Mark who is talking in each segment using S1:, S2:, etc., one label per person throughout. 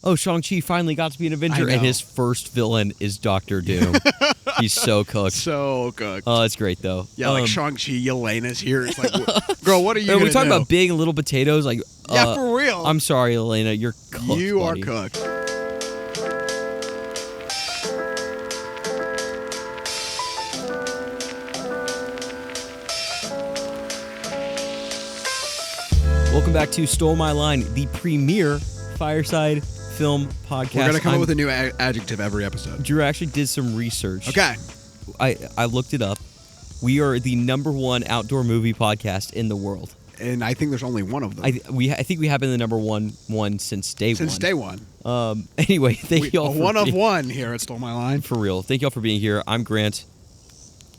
S1: oh, Shang-Chi finally got to be an Avenger, and his first villain is Doctor Doom. He's so cooked.
S2: So cooked.
S1: Oh, it's great, though.
S2: Yeah, like Shang-Chi, Yelena's here. It's like, girl, what are you going to do?
S1: We talk about big and little potatoes. Like,
S2: yeah, for real.
S1: I'm sorry, Elena. You're cooked,
S2: You
S1: buddy.
S2: are cooked.
S1: Welcome back to Stole My Line, the premier Fireside film podcast.
S2: We're going to come up with a new adjective every episode.
S1: Drew actually did some research.
S2: Okay.
S1: I looked it up. We are the #1 outdoor movie podcast in the world.
S2: And I think there's only one of them.
S1: I think we have been the #1 since day one.
S2: Since day one.
S1: Anyway, thank y'all for
S2: one of one here at Stole My Line.
S1: For real. Thank y'all for being here. I'm Grant.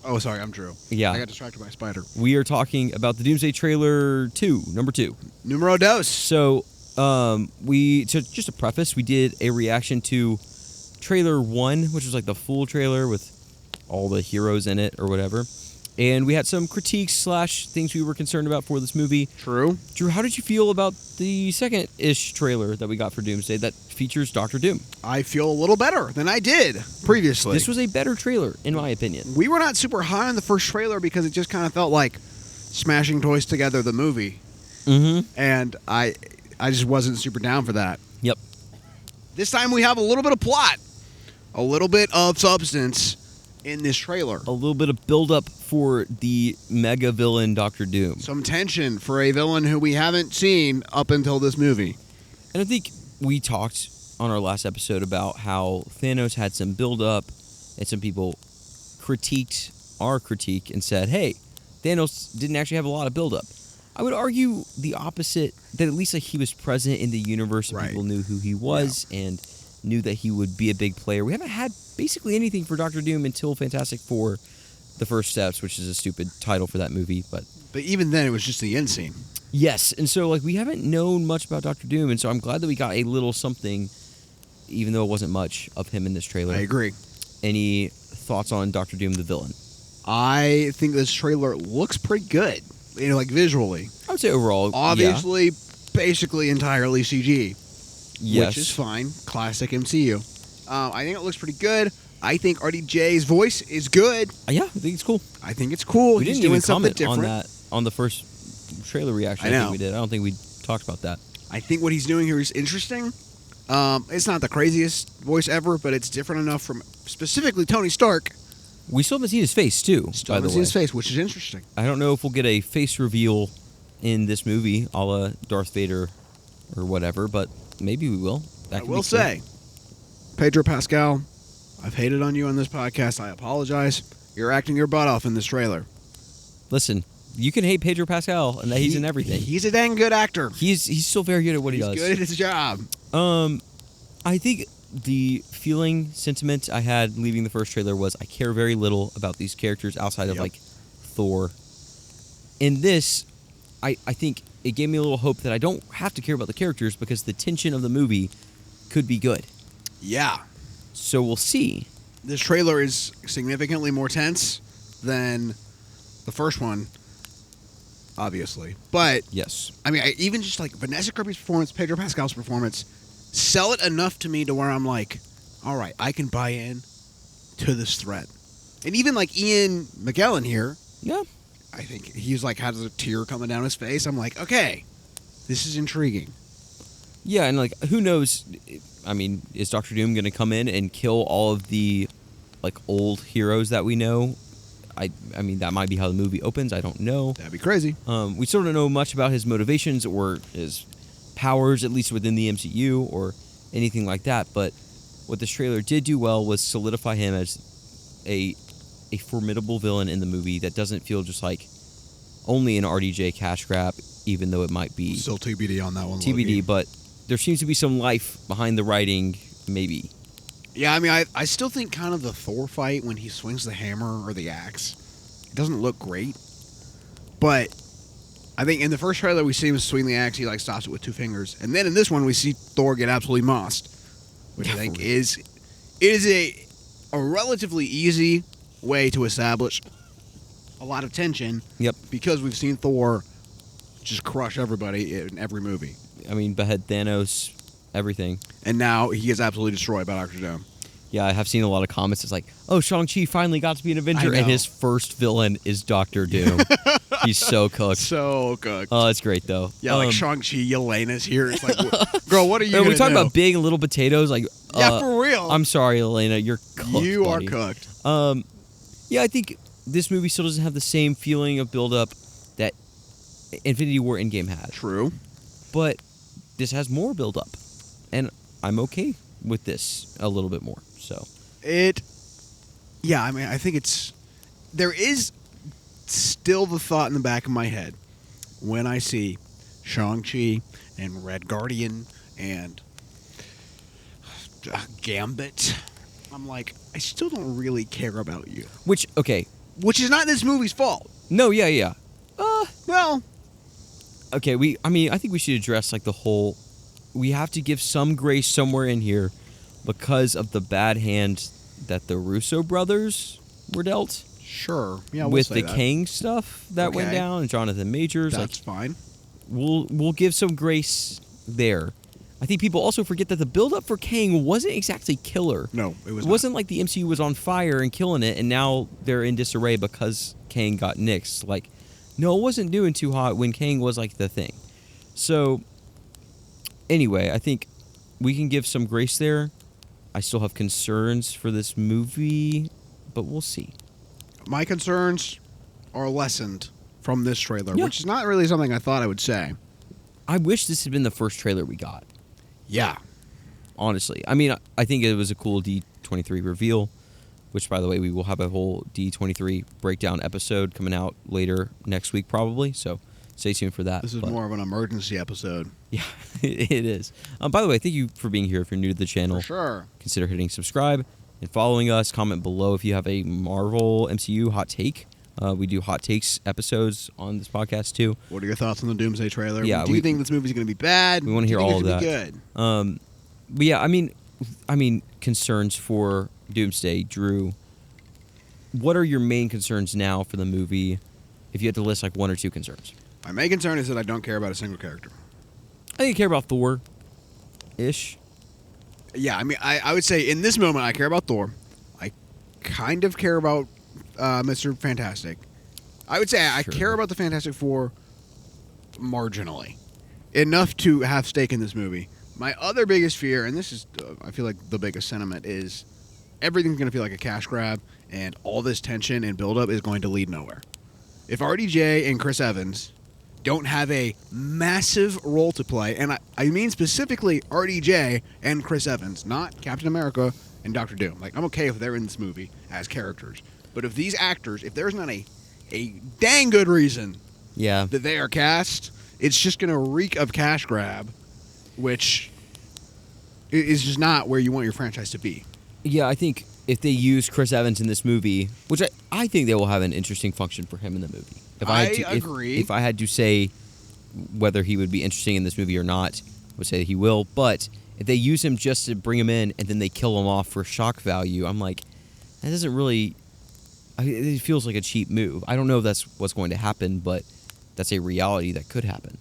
S2: Oh, sorry, I'm Drew.
S1: Yeah.
S2: I got distracted by a spider.
S1: We are talking about the Doomsday trailer 2, number 2.
S2: Numero dos.
S1: So, just a preface, we did a reaction to trailer 1, which was like the full trailer with all the heroes in it or whatever. And we had some critiques / things we were concerned about for this movie.
S2: True.
S1: Drew, how did you feel about the second-ish trailer that we got for Doomsday that features Doctor Doom?
S2: I feel a little better than I did previously.
S1: This was a better trailer, in my opinion.
S2: We were not super high on the first trailer because it just kind of felt like smashing toys together the movie.
S1: Mm-hmm.
S2: And I just wasn't super down for that.
S1: Yep.
S2: This time we have a little bit of plot, a little bit of substance in this trailer.
S1: A little bit of build-up for the mega villain Doctor Doom.
S2: Some tension for a villain who we haven't seen up until this movie.
S1: And I think we talked on our last episode about how Thanos had some build-up and some people critiqued our critique and said, hey, Thanos didn't actually have a lot of build-up. I would argue the opposite, that at least like he was present in the universe and
S2: right.
S1: People knew who he was and knew that he would be a big player. We haven't had basically anything for Doctor Doom until Fantastic Four, The First Steps, which is a stupid title for that movie. But
S2: even then, it was just the end scene.
S1: Yes, and so like we haven't known much about Doctor Doom, and so I'm glad that we got a little something, even though it wasn't much of him in this trailer.
S2: I agree.
S1: Any thoughts on Doctor Doom, the villain?
S2: I think this trailer looks pretty good, like visually.
S1: I would say overall,
S2: obviously, basically entirely CG.
S1: Yes.
S2: Which is fine. Classic MCU. I think it looks pretty good. I think RDJ's voice is good.
S1: Yeah, I think it's cool.
S2: I think it's cool.
S1: We
S2: He's
S1: didn't
S2: doing
S1: even
S2: something
S1: comment
S2: different.
S1: on that on the first trailer reaction.
S2: I know.
S1: Think we did. I don't think we talked about that.
S2: I think what he's doing here is interesting. It's not the craziest voice ever, but it's different enough from specifically Tony Stark.
S1: We still haven't seen his face too.
S2: Still
S1: by the
S2: haven't
S1: way,
S2: seen his face, which is interesting.
S1: I don't know if we'll get a face reveal in this movie, a la Darth Vader or whatever, but maybe we will.
S2: I will say, Pedro Pascal, I've hated on you on this podcast. I apologize. You're acting your butt off in this trailer.
S1: Listen, you can hate Pedro Pascal, and that he's in everything.
S2: He's a dang good actor.
S1: He's still very good at what he does.
S2: He's good at his job.
S1: I think the sentiment I had leaving the first trailer was I care very little about these characters outside of like Thor. In this, I think it gave me a little hope that I don't have to care about the characters because the tension of the movie could be good.
S2: Yeah.
S1: So we'll see.
S2: This trailer is significantly more tense than the first one, obviously. But,
S1: yes.
S2: I mean, even just like Vanessa Kirby's performance, Pedro Pascal's performance, sell it enough to me to where I'm like, all right, I can buy in to this threat. And even like Ian McKellen here,
S1: yeah,
S2: I think he's like has a tear coming down his face. I'm like, okay, this is intriguing.
S1: Yeah, and like who knows? I mean, is Doctor Doom going to come in and kill all of the like old heroes that we know? I mean, that might be how the movie opens. I don't know.
S2: That'd be crazy.
S1: We still don't know much about his motivations or his powers, at least within the MCU or anything like that. But what this trailer did do well was solidify him as a formidable villain in the movie that doesn't feel just like only an RDJ cash grab, even though it might be
S2: still TBD on that one.
S1: TBD,
S2: Loki.
S1: but there seems to be some life behind the writing, maybe.
S2: Yeah, I mean, I still think kind of the Thor fight when he swings the hammer or the axe, it doesn't look great. But I think in the first trailer we see him swing the axe, he like stops it with 2 fingers, and then in this one we see Thor get absolutely mossed, which I think is a relatively easy way to establish a lot of tension.
S1: Yep.
S2: Because we've seen Thor just crush everybody in every movie.
S1: I mean, behead Thanos everything.
S2: And now he gets absolutely destroyed by Dr. Doom.
S1: Yeah, I have seen a lot of comments. It's like, oh, Shang-Chi finally got to be an Avenger,
S2: I know.
S1: and his first villain is Doctor Doom. He's so cooked.
S2: So cooked.
S1: Oh, it's great, though.
S2: Yeah, like Shang-Chi, Yelena's here. It's like, girl, what are you
S1: we
S2: going
S1: talk about big and little potatoes. Like,
S2: yeah, for real.
S1: I'm sorry, Elena. You're cooked,
S2: You
S1: buddy.
S2: are cooked.
S1: Yeah, I think this movie still doesn't have the same feeling of build-up that Infinity War Endgame had.
S2: True.
S1: But this has more build-up, and I'm okay with this a little bit more. So
S2: yeah, I mean, I think there is still the thought in the back of my head when I see Shang-Chi and Red Guardian and Gambit. I'm like, I still don't really care about you.
S1: Which
S2: Which is not this movie's fault.
S1: No, yeah.
S2: Well,
S1: okay, I think we should address like the whole. We have to give some grace somewhere in here because of the bad hand that the Russo brothers were dealt.
S2: sure. Yeah,
S1: with the Kang stuff that went
S2: Okay.
S1: down and Jonathan Majors.
S2: That's fine.
S1: We'll give some grace there. I think people also forget that the build-up for Kang wasn't exactly killer.
S2: No, it was
S1: It wasn't like the MCU was on fire and killing it, and now they're in disarray because Kang got nixed. Like, no, it wasn't doing too hot when Kang was like the thing. So, anyway, I think we can give some grace there. I still have concerns for this movie, but we'll see.
S2: My concerns are lessened from this trailer,
S1: Yeah.
S2: which is not really something I thought I would say.
S1: I wish this had been the first trailer we got.
S2: Yeah.
S1: Honestly, I mean, I think it was a cool D23 reveal, which, by the way, we will have a whole D23 breakdown episode coming out later next week, probably. So stay tuned for that.
S2: This is more of an emergency episode.
S1: Yeah, it is. By the way, thank you for being here. If you're new to the channel,
S2: For sure.
S1: consider hitting subscribe and following us. Comment below if you have a Marvel MCU hot take. We do hot takes episodes on this podcast too.
S2: What are your thoughts on the Doomsday trailer?
S1: Yeah,
S2: Do you think this movie's going to be bad?
S1: We want to hear all of that.
S2: Do you think it's going to be good?
S1: But yeah, I mean, concerns for Doomsday, Drew. What are your main concerns now for the movie? If you had to list like one or two concerns,
S2: My main concern is that I don't care about a single character.
S1: I think you care about Thor-ish.
S2: Yeah, I mean, I would say in this moment I care about Thor. I kind of care about Mr. Fantastic. I would say I
S1: Sure.
S2: care about the Fantastic Four marginally. Enough to have stake in this movie. My other biggest fear, and this is, I feel like the biggest sentiment, is everything's going to feel like a cash grab, and all this tension and buildup is going to lead nowhere. If RDJ and Chris Evans don't have a massive role to play, and I mean specifically RDJ and Chris Evans, not Captain America and Doctor Doom. Like, I'm okay if they're in this movie as characters. But if these actors, if there's not a dang good reason
S1: Yeah.
S2: that they are cast, it's just going to reek of cash grab, which is just not where you want your franchise to be.
S1: Yeah, I think if they use Chris Evans in this movie, which I think they will have an interesting function for him in the movie.
S2: I agree.
S1: If I had to say whether he would be interesting in this movie or not, I would say he will. But if they use him just to bring him in and then they kill him off for shock value, I'm like, that doesn't really... It feels like a cheap move. I don't know if that's what's going to happen, but that's a reality that could happen.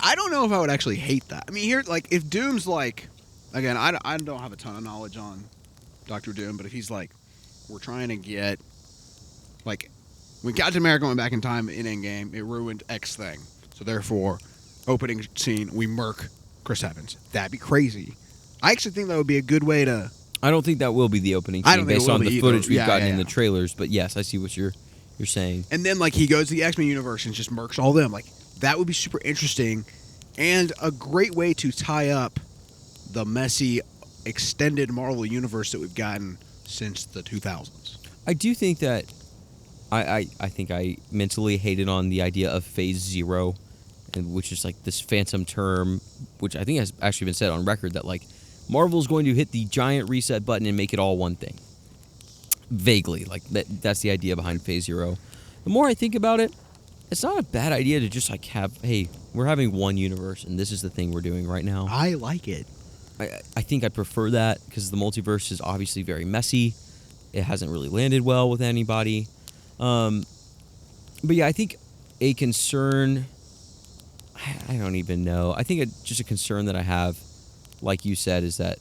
S2: I don't know if I would actually hate that. I mean, here, like, if Doom's like... Again, I don't have a ton of knowledge on Doctor Doom, but if he's like, we're trying to get... Like, when Captain America went back in time in Endgame, it ruined X thing. So therefore, opening scene, we murk Chris Evans. That'd be crazy. I actually think that would be a good way to...
S1: I don't think that will be the opening
S2: I
S1: scene
S2: don't think it
S1: based
S2: will
S1: on
S2: be
S1: the
S2: either.
S1: footage we've
S2: Yeah,
S1: gotten
S2: yeah,
S1: in the
S2: yeah.
S1: trailers. But yes, I see what you're saying.
S2: And then, like, he goes to the X-Men universe and just murks all them. Like, that would be super interesting and a great way to tie up the messy, extended Marvel universe that we've gotten since the 2000s.
S1: I do think that I think I mentally hated on the idea of Phase Zero, and which is like this phantom term, which I think has actually been said on record that like Marvel's going to hit the giant reset button and make it all one thing. Vaguely, like that's the idea behind Phase Zero. The more I think about it, it's not a bad idea to just like have, hey, we're having one universe and this is the thing we're doing right now.
S2: I like it.
S1: I think I prefer that because the multiverse is obviously very messy. It hasn't really landed well with anybody. But yeah, I think a concern, I don't even know. I think just a concern that I have like you said, is that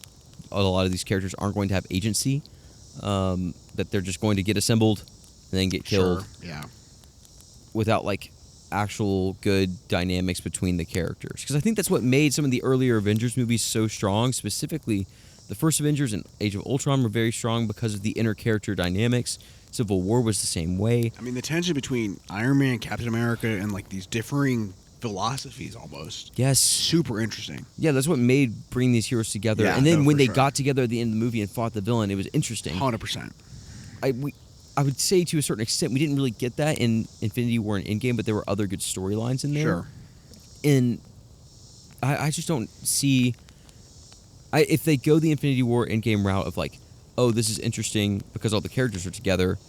S1: a lot of these characters aren't going to have agency. That they're just going to get assembled and then get killed.
S2: Sure. Yeah.
S1: Without like actual good dynamics between the characters. Because I think that's what made some of the earlier Avengers movies so strong. Specifically, the first Avengers and Age of Ultron were very strong because of the inner character dynamics. Civil War was the same way.
S2: I mean, the tension between Iron Man, Captain America, and like these differing philosophies almost.
S1: Yes.
S2: Super interesting.
S1: Yeah, that's what made bring these heroes together.
S2: Yeah,
S1: and then
S2: no,
S1: when
S2: for
S1: they
S2: sure.
S1: got together at the end of the movie and fought the villain, it was interesting.
S2: 100%.
S1: I would say to a certain extent we didn't really get that in Infinity War and Endgame, but there were other good storylines in there.
S2: Sure.
S1: And I just don't see... if they go the Infinity War Endgame route of like, oh, this is interesting because all the characters are together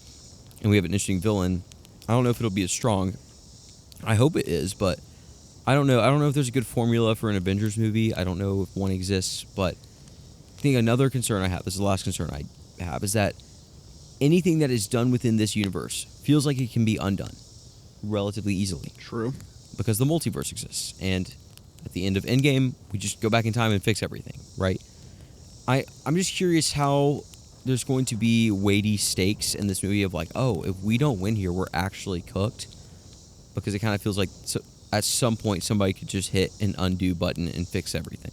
S1: and we have an interesting villain, I don't know if it'll be as strong. I hope it is, but I don't know. I don't know if there's a good formula for an Avengers movie. I don't know if one exists, but I think another concern I have, this is the last concern I have, is that anything that is done within this universe feels like it can be undone relatively easily.
S2: True.
S1: Because the multiverse exists. And at the end of Endgame, we just go back in time and fix everything, right? I'm just curious how there's going to be weighty stakes in this movie of like, oh, if we don't win here, we're actually cooked. Because it kind of feels like at some point somebody could just hit an undo button and fix everything.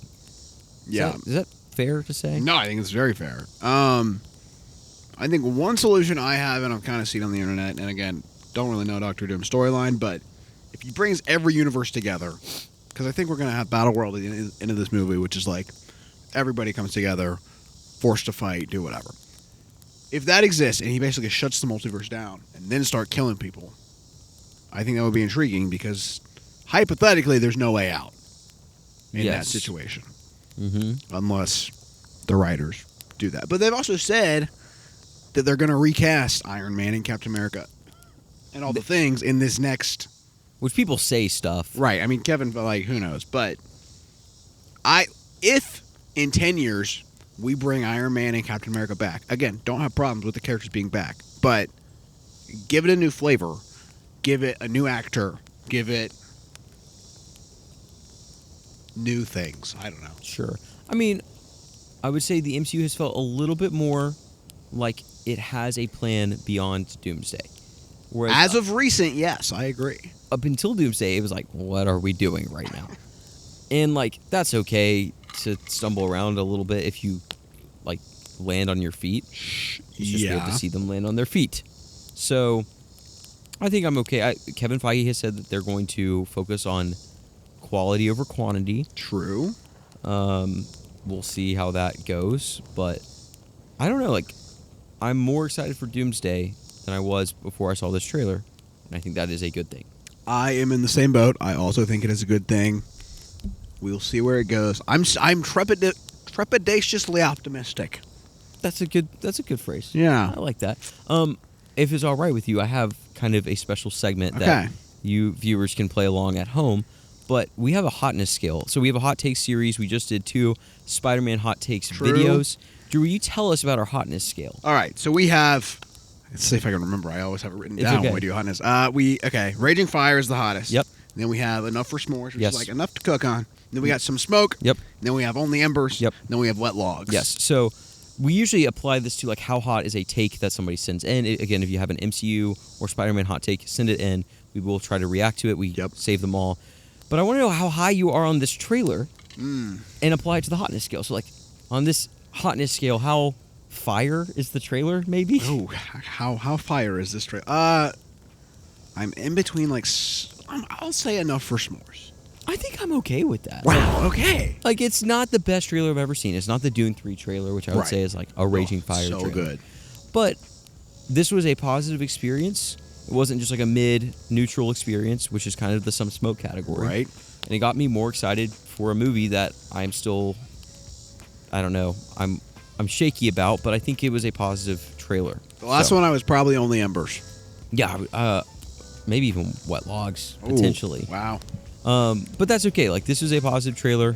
S2: Yeah.
S1: Is that fair to say?
S2: No, I think it's very fair. I think one solution I have, and I've kind of seen on the internet, and again, don't really know Doctor Doom's storyline, but if he brings every universe together, because I think we're going to have Battleworld at the end of this movie, which is like everybody comes together, forced to fight, do whatever. If that exists, and he basically shuts the multiverse down and then start killing people, I think that would be intriguing because hypothetically, there's no way out in that situation.
S1: Mm-hmm.
S2: Unless the writers do that. But they've also said that they're going to recast Iron Man and Captain America and all the things in this next...
S1: Which people say stuff.
S2: Right. I mean, Kevin, like, who knows? But if in 10 years we bring Iron Man and Captain America back, again, don't have problems with the characters being back, but give it a new flavor, give it a new actor, give it new things. I don't know.
S1: Sure. I mean, I would say the MCU has felt a little bit more like it has a plan beyond Doomsday. Whereas
S2: As of recent, yes, I agree.
S1: up until Doomsday, it was like, what are we doing right now? And, like, that's okay to stumble around a little bit if you, like, land on your feet. It's just good to see them land on their feet. So, I think I'm okay. Kevin Feige has said that they're going to focus on quality over quantity.
S2: True.
S1: We'll see how that goes. But, I don't know, like, I'm more excited for Doomsday than I was before I saw this trailer. And I think that is a good thing.
S2: I am in the same boat. I also think it is a good thing. We'll see where it goes. I'm trepidatiously optimistic.
S1: That's a good phrase.
S2: Yeah.
S1: I like that. If it's all right with you, I have kind of a special segment that you viewers can play along at home. But we have a hotness scale. So we have a hot take series. We just did 2 Spider-Man hot takes videos. Drew, will you tell us about our hotness scale?
S2: All right. So we have... Let's see if I can remember. I always have it written down when we do hotness. Raging Fire is the hottest.
S1: Yep.
S2: And then we have Enough for S'mores, which is like enough to cook on. And then we got Some Smoke.
S1: Yep.
S2: And then we have Only Embers.
S1: Yep.
S2: And then we have Wet Logs.
S1: Yes. So we usually apply this to like how hot is a take that somebody sends in. Again, if you have an MCU or Spider-Man hot take, send it in. We will try to react to it. We save them all. But I want to know how high you are on this trailer and apply it to the hotness scale. So like on this hotness scale, how fire is the trailer, maybe?
S2: Oh, how fire is this trailer? I'm in between, like, I'll say Enough for S'mores.
S1: I think I'm okay with that.
S2: Wow, okay.
S1: Like, it's not the best trailer I've ever seen. It's not the Dune 3 trailer, which I would say is like a Raging Fire trailer.
S2: So good.
S1: But this was a positive experience. It wasn't just like a mid-neutral experience, which is kind of the Some Smoke category.
S2: Right.
S1: And it got me more excited for a movie that I'm still, I don't know, I'm shaky about, but I think it was a positive trailer.
S2: The last one I was probably Only Embers.
S1: Yeah, maybe even Wet Logs, potentially.
S2: Ooh, wow.
S1: But that's okay. Like, this is a positive trailer.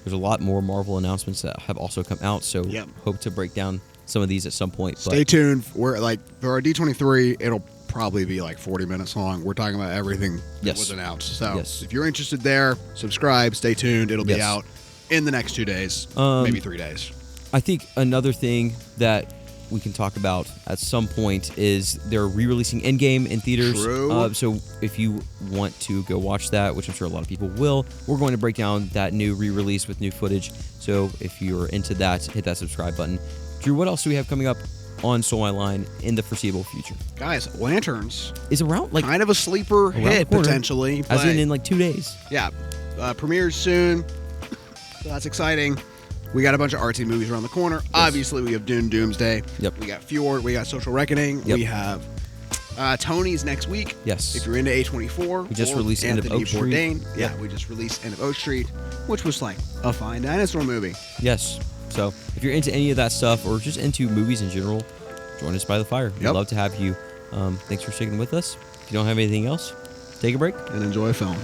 S1: There's a lot more Marvel announcements that have also come out, so hope to break down some of these at some point.
S2: Stay tuned. We're like, for our D23, it'll probably be like 40 minutes long. We're talking about everything that was announced. So if you're interested there, subscribe, stay tuned. It'll be out in the next 2 days, maybe 3 days.
S1: I think another thing that we can talk about at some point is they're re-releasing Endgame in theaters.
S2: True.
S1: So if you want to go watch that, which I'm sure a lot of people will, we're going to break down that new re-release with new footage. So if you're into that, hit that subscribe button. Drew, what else do we have coming up on Soul My Line in the foreseeable future?
S2: Guys, Lanterns
S1: Is around like
S2: kind of a sleeper
S1: around
S2: hit
S1: the corner,
S2: potentially.
S1: as
S2: but
S1: in like 2 days.
S2: yeah, premieres soon. So that's exciting. We got a bunch of artsy movies around the corner. Yes. Obviously, we have Dune, Doomsday.
S1: Yep.
S2: We got Fjord. We got Social Reckoning.
S1: Yep.
S2: We have Tony's next week.
S1: Yes.
S2: If you're into A24.
S1: We just released End of Oak Street.
S2: Bourdain. Yeah, we just released End of Oak Street, which was like a fine dinosaur movie.
S1: Yes. So if you're into any of that stuff or just into movies in general, join us by the fire. We'd
S2: Yep.
S1: love to have you. Thanks for sticking with us. If you don't have anything else, take a break
S2: And enjoy a film.